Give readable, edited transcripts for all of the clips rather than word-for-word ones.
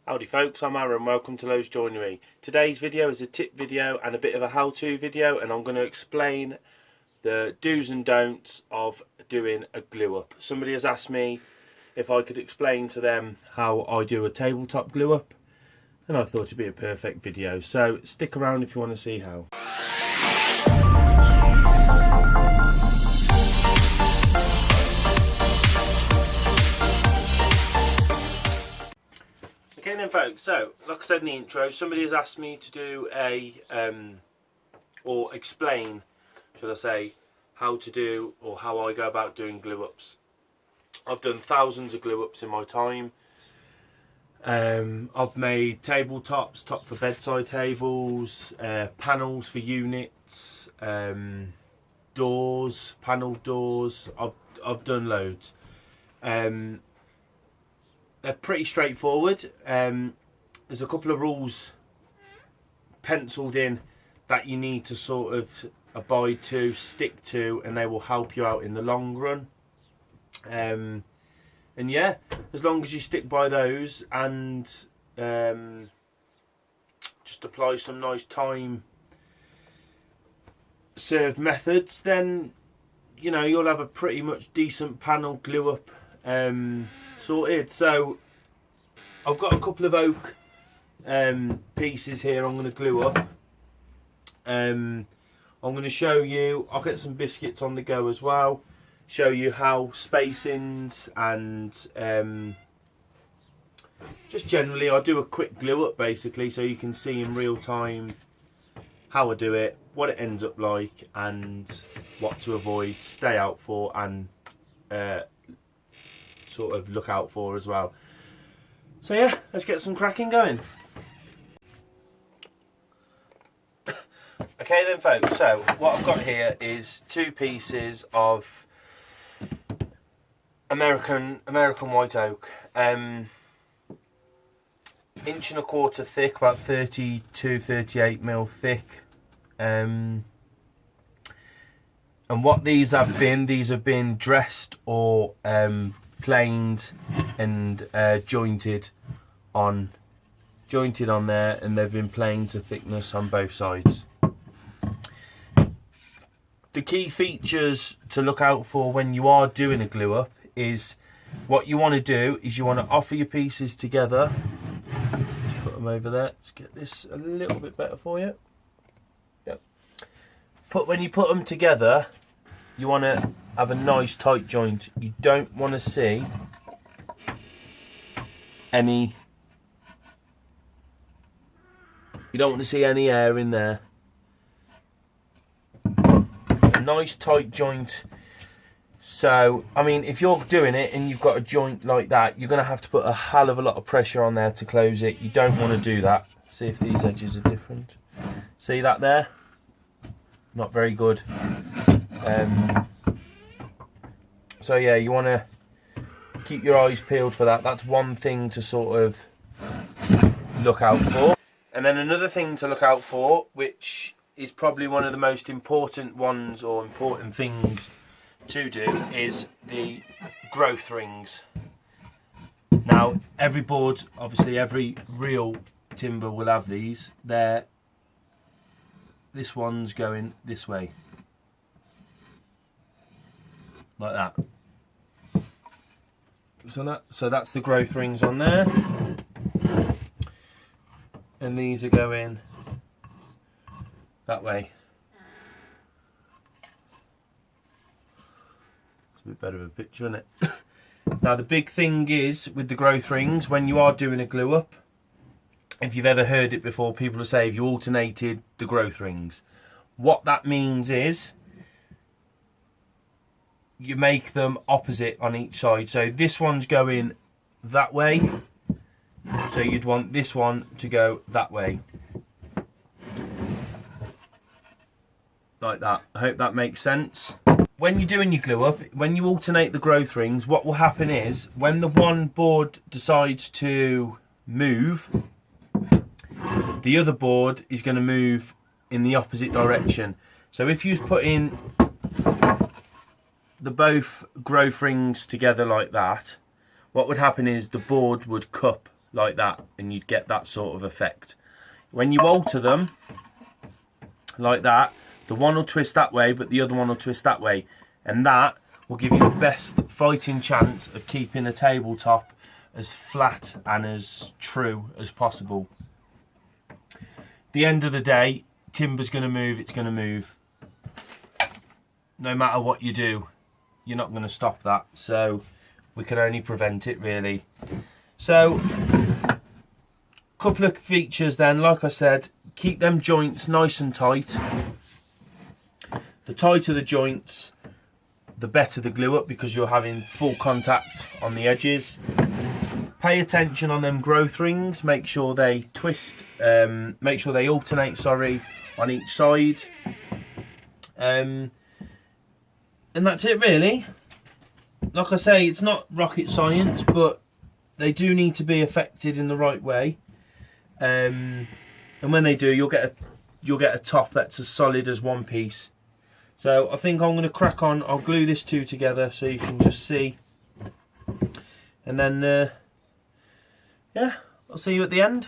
Howdy folks, I'm Aaron, welcome to Lowe's Joinery. Today's video is a tip video and a bit of a how-to video, and I'm going to explain the do's and don'ts of doing a glue up. Somebody has asked me if I could explain to them how I do a tabletop glue up, and I thought it'd be a perfect video, so stick around if you want to see how. Okay then folks, so like I said in the intro, somebody has asked me to do a, or explain, should I say, how to do, or how I go about doing glue ups. I've done thousands of glue ups in my time. I've made tabletops, top for bedside tables, panels for units, doors, panel doors. I've done loads. They're pretty straightforward. There's a couple of rules penciled in that you need to sort of abide to, stick to, and they will help you out in the long run. And yeah, as long as you stick by those and just apply some nice time served methods, then you know you'll have a pretty much decent panel glue up sorted. So I've got a couple of oak pieces here I'm going to glue up. I'm going to show you, I'll get some biscuits on the go as well, show you how spacings and just generally I do a quick glue up basically, so you can see in real time how I do it, what it ends up like, and what to avoid, stay out for, and sort of look out for as well. So yeah, let's get some cracking going. Okay then folks, so what I've got here is two pieces of American white oak, 1.25 inches thick, about 32-38 thick, and what these have been dressed or planed and jointed on there, and they've been planed to thickness on both sides. The key features to look out for when you are doing a glue up is, what you want to do is you want to offer your pieces together. Put them over there. Let's get this a little bit better for you. Yep. When you put them together, you want to have a nice tight joint. You don't want to see any air in there. A nice tight joint. So I mean, if you're doing it and you've got a joint like that, you're going to have to put a hell of a lot of pressure on there to close it. You don't want to do that. See if these edges are different. See that there? Not very good. So yeah, you want to keep your eyes peeled for that. That's one thing to sort of look out for. And then another thing to look out for, which is probably one of the most important ones or important things to do, is the growth rings. Now every board, obviously every real timber will have these. This one's going this way, like that. So that's the growth rings on there, and these are going that way. It's a bit better of a picture, isn't it? Now the big thing is with the growth rings, when you are doing a glue up, if you've ever heard it before, people will say if you alternated the growth rings, what that means is you make them opposite on each side. So this one's going that way, so you'd want this one to go that way, like that. I hope that makes sense. When you're doing your glue up, when you alternate the growth rings, what will happen is when the one board decides to move, the other board is going to move in the opposite direction. So if you put in the both growth rings together like that, what would happen is the board would cup like that, and you'd get that sort of effect. When you alter them like that, the one will twist that way, but the other one will twist that way, and that will give you the best fighting chance of keeping a tabletop as flat and as true as possible. The end of the day, timber's going to move, it's going to move. No matter what you do, you're not going to stop that, so we can only prevent it, really. So, a couple of features then, like I said, keep them joints nice and tight. The tighter the joints, the better the glue up, because you're having full contact on the edges. Pay attention on them growth rings, make sure they twist, make sure they alternate, sorry, on each side. And that's it, really. Like I say, it's not rocket science, but they do need to be affected in the right way. And when they do, you'll get a top that's as solid as one piece. So I think I'm going to crack on. I'll glue this two together so you can just see. And then, yeah, I'll see you at the end.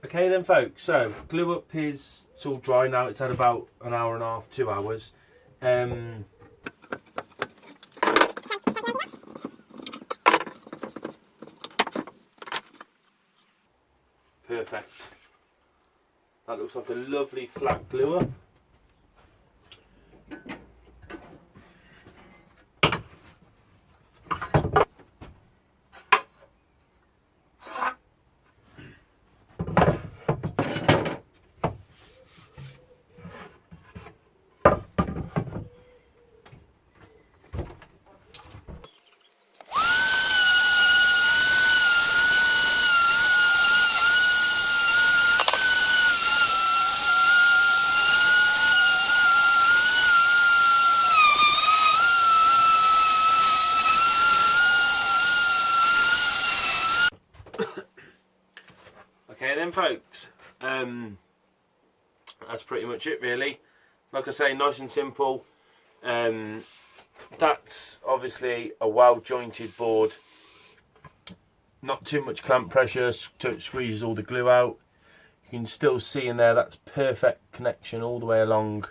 Okay then folks, so glue up is, it's all dry now, it's had about an hour and a half, 2 hours. Perfect. That looks like a lovely flat glue up. Okay then folks, that's pretty much it really. Like I say, nice and simple. That's obviously a well jointed board, not too much clamp pressure to squeeze all the glue out. You can still see in there that's perfect connection all the way along,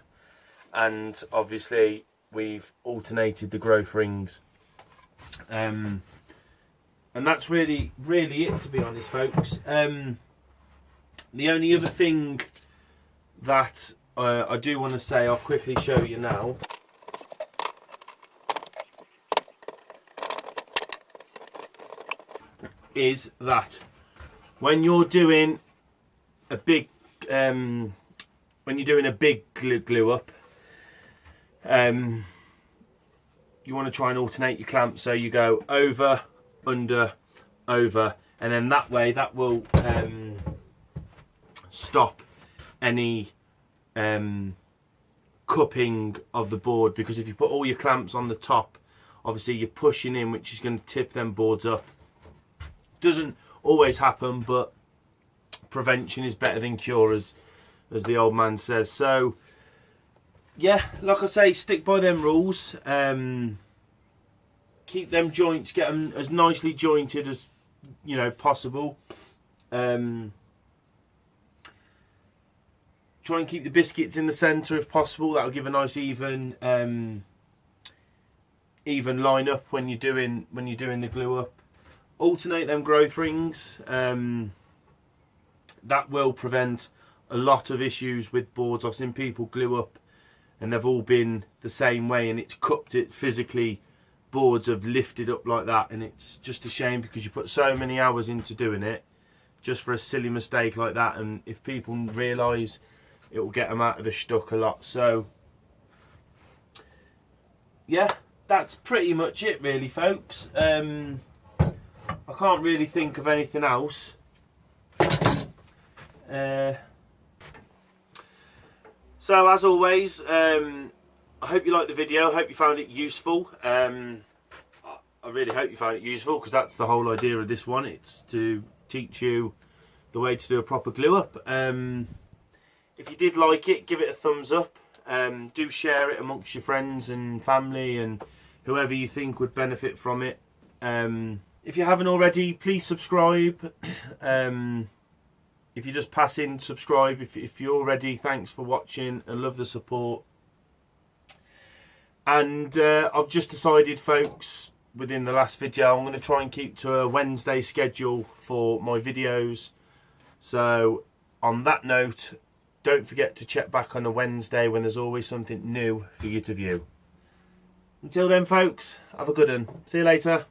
and obviously we've alternated the growth rings. And that's really it, to be honest folks. The only other thing that I do want to say, I'll quickly show you now, is that when you're doing a big glue up, you want to try and alternate your clamps, so you go over, under, over, and then that way that will stop any cupping of the board, because if you put all your clamps on the top, obviously you're pushing in, which is going to tip them boards up. Doesn't always happen, but prevention is better than cure, as the old man says. So yeah, like I say, stick by them rules. Keep them joints, get them as nicely jointed as possible. Try and keep the biscuits in the centre if possible. That'll give a nice even line up when you're doing the glue up. Alternate them growth rings. That will prevent a lot of issues with boards. I've seen people glue up and they've all been the same way, and it's cupped it physically boards have lifted up like that, and it's just a shame because you put so many hours into doing it just for a silly mistake like that. And if people realise, it will get them out of the stuck a lot. So yeah, that's pretty much it really, folks. I can't really think of anything else. So as always, I hope you liked the video. I hope you found it useful. I really hope you found it useful, because that's the whole idea of this one. It's to teach you the way to do a proper glue up. If you did like it, give it a thumbs up. Do share it amongst your friends and family and whoever you think would benefit from it. If you haven't already, please subscribe. If you just pass in, subscribe. If you're already, thanks for watching and love the support. And I've just decided, folks, within the last video, I'm going to try and keep to a Wednesday schedule for my videos. So on that note, don't forget to check back on a Wednesday when there's always something new for you to view. Until then, folks, have a good one. See you later.